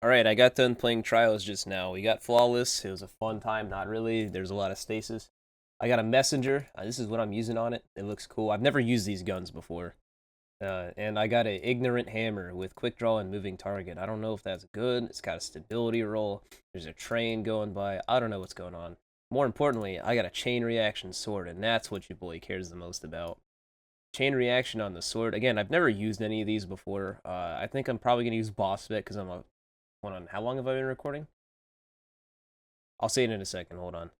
Alright, I got done playing Trials just now. We got Flawless. It was a fun time. Not really. There's a lot of stasis. I got a Messenger. This is what I'm using on it. It looks cool. I've never used these guns before. And I got a Ignorant Hammer with quick draw and moving target. I don't know if that's good. It's got a stability roll. There's a train going by. I don't know what's going on. More importantly, I got a chain reaction sword, and that's what your boy cares the most about. Chain reaction on the sword. Again, I've never used any of these before. I think I'm probably gonna use boss vet because I'm a Hold on. How long have I been recording? I'll say it in a second. Hold on.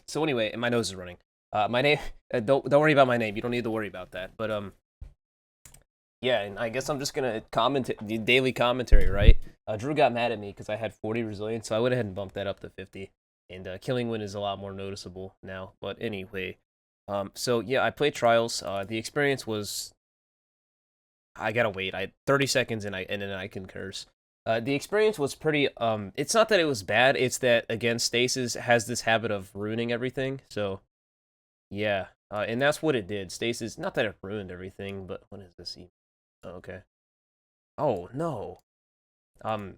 So anyway, my nose is running. My name. Don't worry about my name. You don't need to worry about that. But yeah. And I guess I'm just gonna comment the daily commentary, right? Drew got mad at me because I had 40 resilience, so I went ahead and bumped that up to 50. And Killing Wind is a lot more noticeable now. But anyway, so yeah, I played Trials. The experience was. I gotta wait. 30 seconds and then I can curse. The experience was pretty. It's not that it was bad. It's that again, Stasis has this habit of ruining everything. So yeah, and that's what it did. Stasis. Not that it ruined everything, but what is this? Oh, okay. Oh no. Um,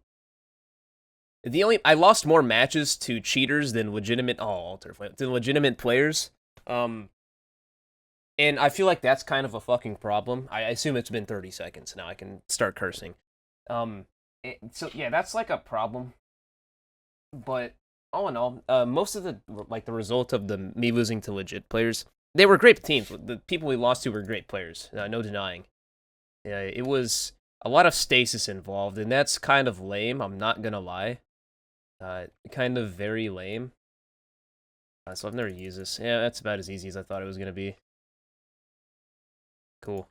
the only I lost more matches to cheaters than legitimate. Oh, alter flame than legitimate players. Um, and I feel like that's kind of a fucking problem. I assume it's been 30 seconds now. I can start cursing. Um, so yeah, that's like a problem. But all in all, most of the result of the me losing to legit players, they were great teams. The people we lost to were great players, no denying. It was a lot of stasis involved, and that's kind of lame. I'm not gonna lie, kind of very lame. So I've never used this. Yeah, that's about as easy as I thought it was gonna be. Cool.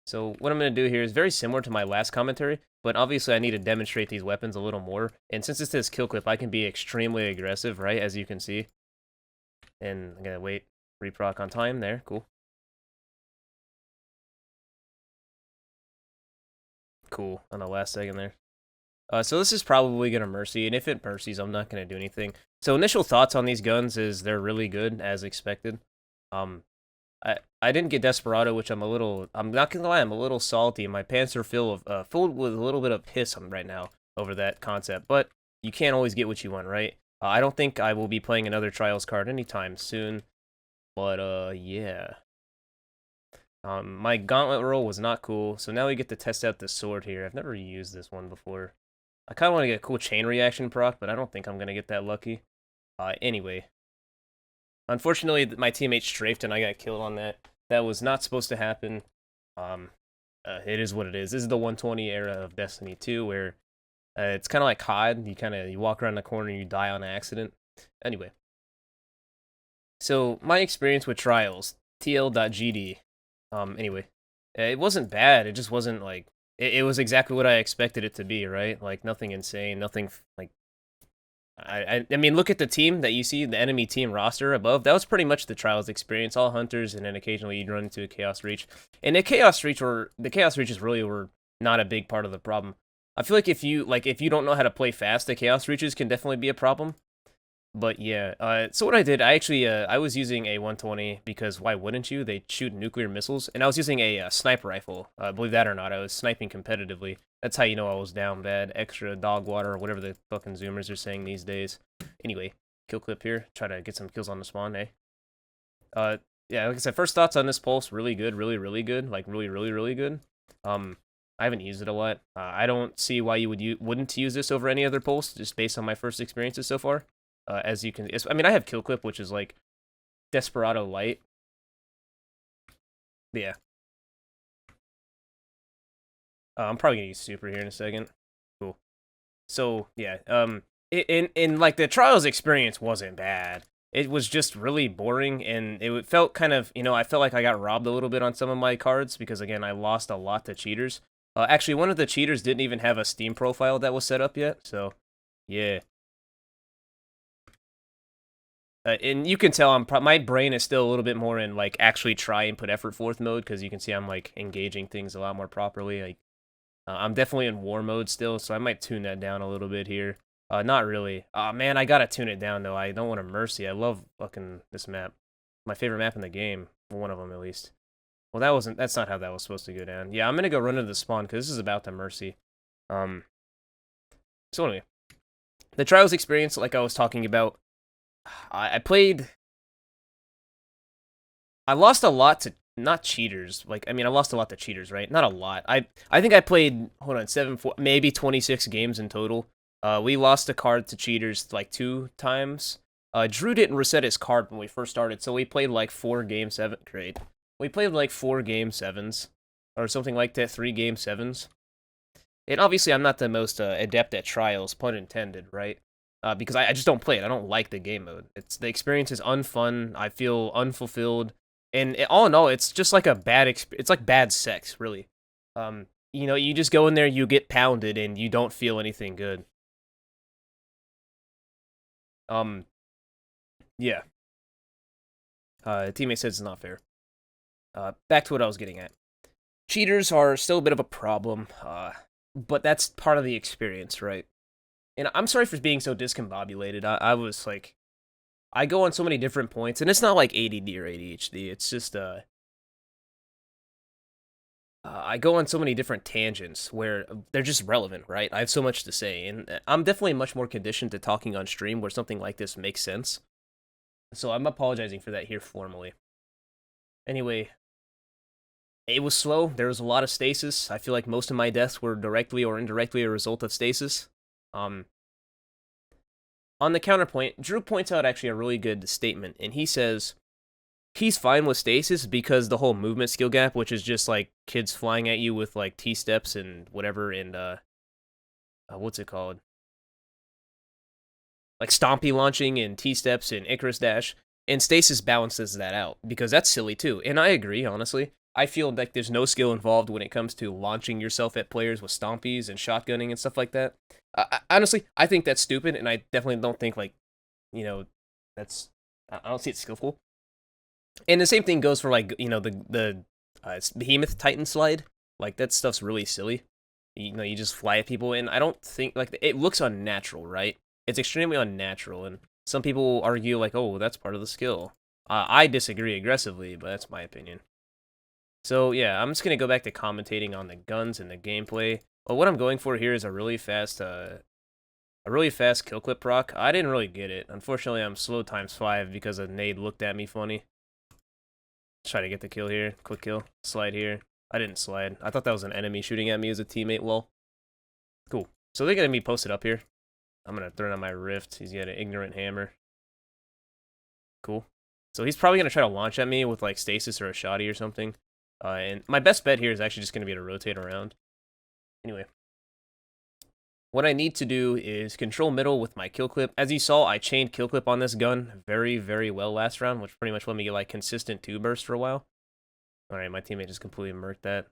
So what I'm going to do here is very similar to my last commentary, but obviously I need to demonstrate these weapons a little more. And since it says kill clip, I can be extremely aggressive, right, as you can see. And I'm going to wait, reproc on time there, cool. Cool, on the last second there. So this is probably going to mercy, and if it mercies, I'm not going to do anything. So initial thoughts on these guns is they're really good, as expected. Um, I didn't get Desperado, which I'm not gonna lie, I'm a little salty. My pants are filled with a little bit of piss right now over that concept. But you can't always get what you want, right? I don't think I will be playing another Trials card anytime soon. But yeah. My gauntlet roll was not cool, so now we get to test out this sword here. I've never used this one before. I kind of want to get a cool chain reaction proc, but I don't think I'm gonna get that lucky. Anyway, unfortunately, my teammate strafed and I got killed on that. That was not supposed to happen. Um, it is what it is. This is the 120 era of Destiny 2, where it's kind of like COD. You walk around the corner and you die on accident. Anyway, so my experience with Trials, TL.GD. Anyway, it wasn't bad. It just wasn't like it was exactly what I expected it to be. Right? Like nothing insane, nothing like I mean, look at the team that you see, the enemy team roster above. That was pretty much the Trials experience. All hunters, and then occasionally you'd run into a Chaos Reach. And the Chaos Reaches really were not a big part of the problem. I feel like if you don't know how to play fast, the Chaos Reaches can definitely be a problem. But yeah, so what I did, I was using a 120 because why wouldn't you? They shoot nuclear missiles, and I was using a sniper rifle. Believe that or not, I was sniping competitively. That's how you know I was down bad. Extra dog water or whatever the fucking Zoomers are saying these days. Anyway, kill clip here. Try to get some kills on the spawn, eh? Uh, yeah, like I said, first thoughts on this pulse, really good, really good, like really good. I haven't used it a lot. I don't see why you wouldn't use this over any other pulse, just based on my first experiences so far. As you can, I mean, I have kill clip, which is like Desperado light. But yeah, I'm probably gonna use super here in a second. Cool. So yeah, in like the Trials experience wasn't bad. It was just really boring, and it felt kind of, I felt like I got robbed a little bit on some of my cards because again, I lost a lot to cheaters. Actually, one of the cheaters didn't even have a Steam profile that was set up yet, so yeah. And you can tell my brain is still a little bit more in like actually try and put effort forth mode because you can see I'm like engaging things a lot more properly. Like I'm definitely in war mode still, so I might tune that down a little bit here. Not really. Man, I gotta tune it down though. I don't want to mercy. I love fucking this map. My favorite map in the game. One of them at least. Well, that's not how that was supposed to go down. Yeah, I'm gonna go run into the spawn because this is about the mercy. Um, So anyway, the Trials experience, like I was talking about, I played... I lost a lot to... Not cheaters. Like, I mean, I lost a lot to cheaters, right? Not a lot. I think I played, hold on, 4, maybe 26 games in total. We lost a card to cheaters, like, 2 times. Drew didn't reset his card when we first started, so we played, like, 4 Game 7... Great. We played, like, 4 Game 7s. Or something like that, 3 Game 7s. And obviously, I'm not the most adept at Trials, pun intended, right? Because I just don't play it. I don't like the game mode. The experience is unfun. I feel unfulfilled. And all in all, it's just like a bad it's like bad sex, really. You know, you just go in there, you get pounded, and you don't feel anything good. Yeah. Teammate says it's not fair. Back to what I was getting at. Cheaters are still a bit of a problem, but that's part of the experience, right? And I'm sorry for being so discombobulated. I was like... I go on so many different points, and it's not like ADD or ADHD. It's just, I go on so many different tangents where they're just relevant, right? I have so much to say, and I'm definitely much more conditioned to talking on stream where something like this makes sense. So I'm apologizing for that here formally. Anyway, it was slow. There was a lot of stasis. I feel like most of my deaths were directly or indirectly a result of stasis. On the counterpoint, Drew points out actually a really good statement, and he says he's fine with stasis because the whole movement skill gap, which is just like kids flying at you with like T-steps and whatever, and what's it called? Like Stompy launching and T-steps and Icarus Dash, and stasis balances that out because that's silly too. And I agree, honestly. I feel like there's no skill involved when it comes to launching yourself at players with stompies and shotgunning and stuff like that. Honestly, I think that's stupid, and I definitely don't think, like, you know, that's... I don't see it skillful. And the same thing goes for, like, you know, the Behemoth Titan slide. Like, that stuff's really silly. You know, you just fly at people, and I don't think, like, it looks unnatural, right? It's extremely unnatural, and some people argue, like, oh, that's part of the skill. I disagree aggressively, but that's my opinion. So, yeah, I'm just going to go back to commentating on the guns and the gameplay. But what I'm going for here is a really fast kill clip proc. I didn't really get it. Unfortunately, I'm slow ×5 because a nade looked at me funny. Let's try to get the kill here. Quick kill. Slide here. I didn't slide. I thought that was an enemy shooting at me as a teammate, lol. Cool. So they're going to be posted up here. I'm going to throw down my Rift. He's got an Ignorant Hammer. Cool. So he's probably going to try to launch at me with, like, Stasis or a Shoddy or something. And my best bet here is actually just going to be to rotate around. Anyway. What I need to do is control middle with my kill clip. As you saw, I chained kill clip on this gun very, very well last round, which pretty much let me get, like, consistent 2 bursts for a while. Alright, my teammate just completely murked that.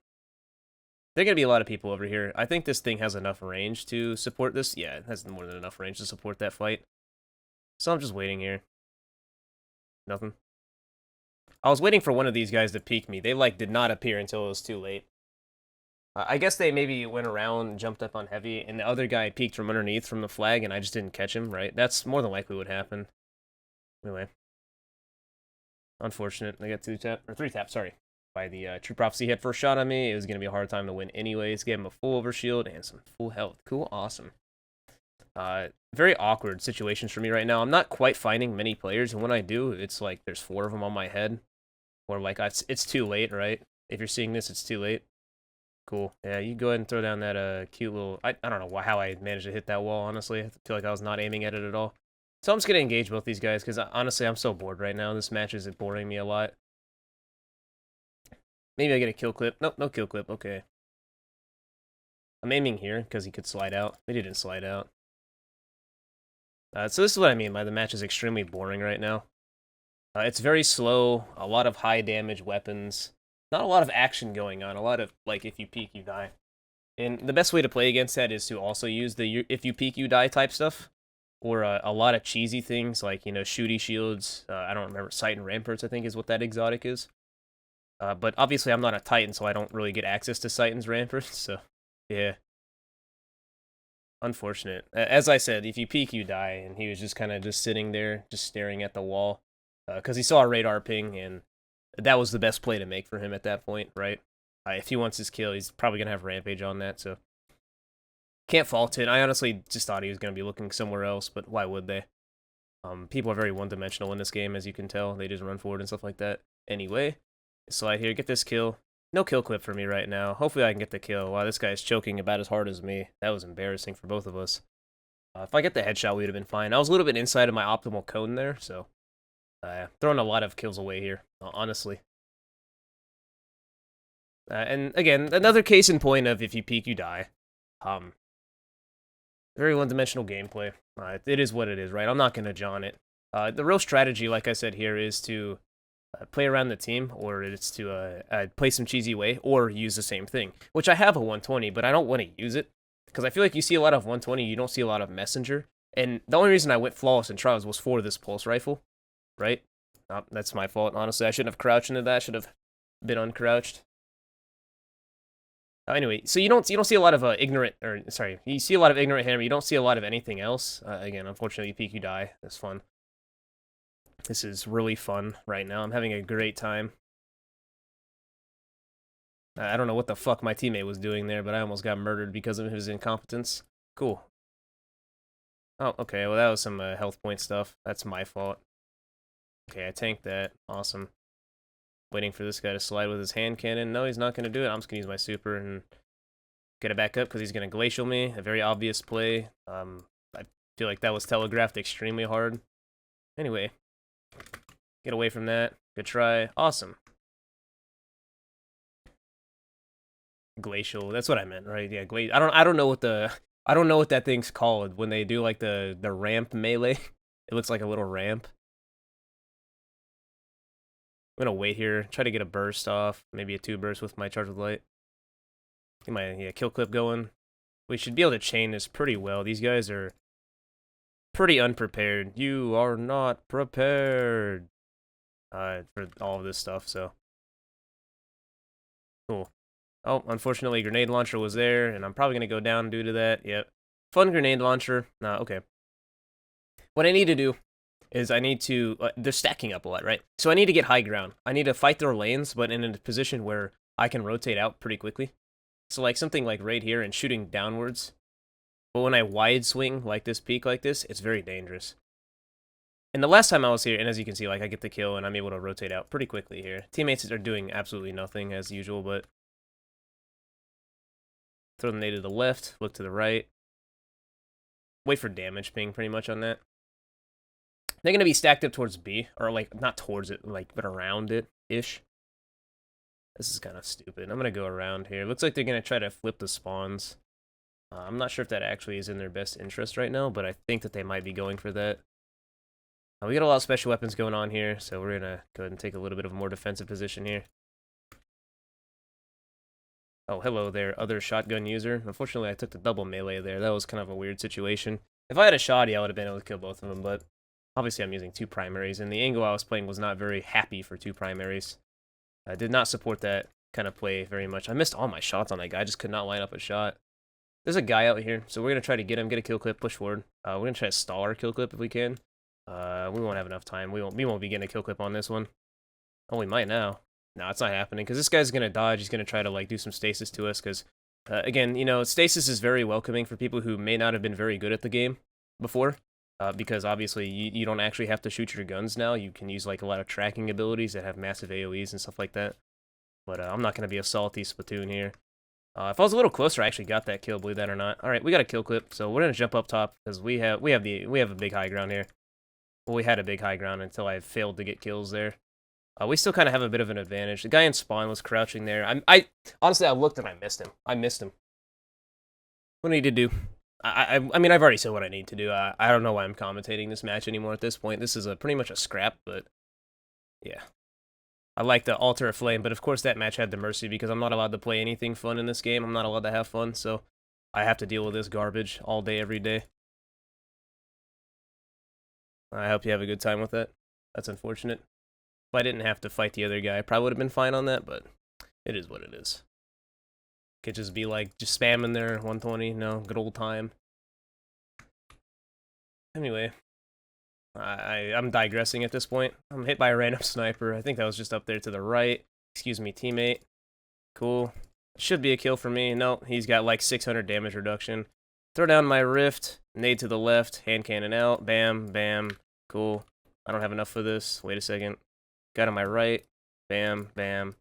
There are going to be a lot of people over here. I think this thing has enough range to support this. Yeah, it has more than enough range to support that fight. So I'm just waiting here. Nothing. I was waiting for one of these guys to peek me. They, like, did not appear until it was too late. I guess they maybe went around and jumped up on heavy, and the other guy peeked from underneath from the flag, and I just didn't catch him, right? That's more than likely what happened. Anyway. Unfortunate. I got 3 taps, sorry. By the True Prophecy had first shot on me. It was going to be a hard time to win anyways. Gave him a full overshield and some full health. Cool, awesome. Very awkward situations for me right now. I'm not quite finding many players, and when I do, it's like there's 4 of them on my head. Or like, it's too late, right? If you're seeing this, it's too late. Cool. Yeah, you go ahead and throw down that cute little... I don't know how I managed to hit that wall, honestly. I feel like I was not aiming at it at all. So I'm just going to engage both these guys, because honestly, I'm so bored right now. This match is boring me a lot. Maybe I get a kill clip. Nope, no kill clip. Okay. I'm aiming here, because he could slide out. But he didn't slide out. So this is what I mean by the match is extremely boring right now. It's very slow, a lot of high damage weapons, not a lot of action going on, a lot of, like, if you peek, you die. And the best way to play against that is to also use the if you peek, you die type stuff. Or a lot of cheesy things, like, you know, shooty shields. I don't remember, Sight and Ramparts, I think, is what that exotic is. But obviously I'm not a Titan, so I don't really get access to Titan's Ramparts, so, yeah. Unfortunate. As I said, if you peek, you die, and he was just kind of just sitting there, just staring at the wall. Because he saw a radar ping, and that was the best play to make for him at that point, right? If he wants his kill, he's probably going to have Rampage on that, so... Can't fault it. I honestly just thought he was going to be looking somewhere else, but why would they? People are very one-dimensional in this game, as you can tell. They just run forward and stuff like that. Anyway, slide here, get this kill. No kill clip for me right now. Hopefully I can get the kill. Wow, this guy's choking about as hard as me. That was embarrassing for both of us. If I get the headshot, we would have been fine. I was a little bit inside of my optimal cone there, so throwing a lot of kills away here, honestly. And again, another case in point of if you peek, you die. Very one-dimensional gameplay. It is what it is, right? I'm not going to John it. The real strategy, like I said here, is to play around the team, or it's to play some cheesy way, or use the same thing. Which I have a 120, but I don't want to use it. Because I feel like you see a lot of 120, you don't see a lot of Messenger. And the only reason I went flawless in trials was for this pulse rifle, right? That's my fault, honestly. I shouldn't have crouched into that. I should have been uncrouched. Anyway, so you don't see a lot of you see a lot of ignorant hammer. You don't see a lot of anything else. Again, unfortunately, you peek, you die. It's fun. This is really fun right now. I'm having a great time. I don't know what the fuck my teammate was doing there, but I almost got murdered because of his incompetence. Cool. Oh, okay, well that was some health point stuff. That's my fault. Okay, I tanked that. Awesome. Waiting for this guy to slide with his hand cannon. No, he's not going to do it. I'm just going to use my super and get it back up because he's going to glacial me. A very obvious play. I feel like that was telegraphed extremely hard. Anyway, get away from that. Good try. Awesome. Glacial. That's what I meant, right? Yeah, I don't know what that thing's called when they do like the ramp melee. It looks like a little ramp. I'm gonna wait here, try to get a burst off, maybe a 2 burst with my charge with light. Get my kill clip going. We should be able to chain this pretty well. These guys are pretty unprepared. You are not prepared for all of this stuff, so cool. Oh, unfortunately, grenade launcher was there, and I'm probably gonna go down due to that. Yep, fun grenade launcher. Nah, okay. What I need to do is I need to, they're stacking up a lot, right? So I need to get high ground. I need to fight their lanes, but in a position where I can rotate out pretty quickly. So like something like right here and shooting downwards. But when I wide swing like this, peak like this, it's very dangerous. And the last time I was here, and as you can see, like I get the kill and I'm able to rotate out pretty quickly here. Teammates are doing absolutely nothing as usual, but throw the nade to the left, look to the right. Wait for damage ping pretty much on that. They're going to be stacked up towards B, or like, not towards it, like, but around it-ish. This is kind of stupid. I'm going to go around here. Looks like they're going to try to flip the spawns. I'm not sure if that actually is in their best interest right now, but I think that they might be going for that. We got a lot of special weapons going on here, so we're going to go ahead and take a little bit of a more defensive position here. Oh, hello there, other shotgun user. Unfortunately, I took the double melee there. That was kind of a weird situation. If I had a shotty, I would have been able to kill both of them, but obviously I'm using 2 primaries, and the angle I was playing was not very happy for 2 primaries. I did not support that kind of play very much. I missed all my shots on that guy. I just could not line up a shot. There's a guy out here, so we're going to try to get him, get a kill clip, push forward. We're going to try to stall our kill clip if we can. We won't have enough time. We won't be getting a kill clip on this one. Oh, we might now. No, it's not happening, because this guy's going to dodge. He's going to try to like do some stasis to us, because, again, you know, stasis is very welcoming for people who may not have been very good at the game before. Because obviously you don't actually have to shoot your guns now. You can use like a lot of tracking abilities that have massive AoEs and stuff like that. But I'm not going to be a salty Splatoon here. If I was a little closer, I actually got that kill, believe that or not. All right, we got a kill clip, so we're going to jump up top because we have a big high ground here. Well, we had a big high ground until I failed to get kills there. We still kind of have a bit of an advantage. The guy in spawn was crouching there. Honestly, I looked and I missed him. What do I need to do? I mean, I've already said what I need to do. I don't know why I'm commentating this match anymore at this point. This is pretty much a scrap, but yeah. I like the Altar of Flame, but of course that match had the Mercy because I'm not allowed to play anything fun in this game. I'm not allowed to have fun, so I have to deal with this garbage all day, every day. I hope you have a good time with that. That's unfortunate. If I didn't have to fight the other guy, I probably would have been fine on that, but it is what it is. Could just be like, just spamming there, 120, no, good old time. Anyway, I'm digressing at this point. I'm hit by a random sniper. I think that was just up there to the right. Excuse me, teammate. Cool. Should be a kill for me. No, he's got like 600 damage reduction. Throw down my rift. Nade to the left. Hand cannon out. Bam, bam. Cool. I don't have enough for this. Wait a second. Got on my right. Bam, bam.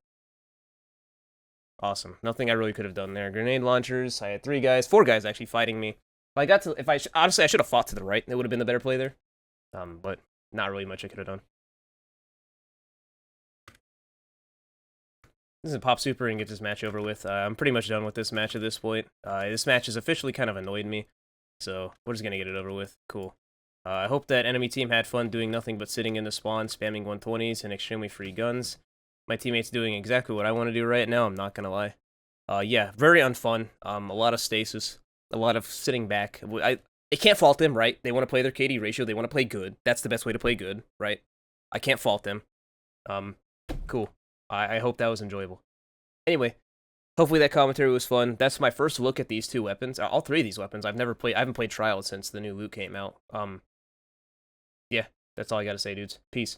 Awesome. Nothing I really could have done there. Grenade launchers. I had 4 guys actually fighting me. Honestly, I should have fought to the right. It would have been the better play there. But not really much I could have done. This is a pop super and get this match over with. I'm pretty much done with this match at this point. This match has officially kind of annoyed me, so we're just gonna get it over with. Cool. I hope that enemy team had fun doing nothing but sitting in the spawn, spamming 120s and extremely free guns. My teammates doing exactly what I want to do right now, I'm not gonna lie. Yeah, very unfun. A lot of stasis, a lot of sitting back. I can't fault them, right? They want to play their KD ratio, they want to play good. That's the best way to play good, right? I can't fault them. Cool. I hope that was enjoyable. Anyway, hopefully that commentary was fun. That's my first look at these 2 weapons. All 3 of these weapons. I haven't played Trials since the new loot came out. Yeah, that's all I gotta say, dudes. Peace.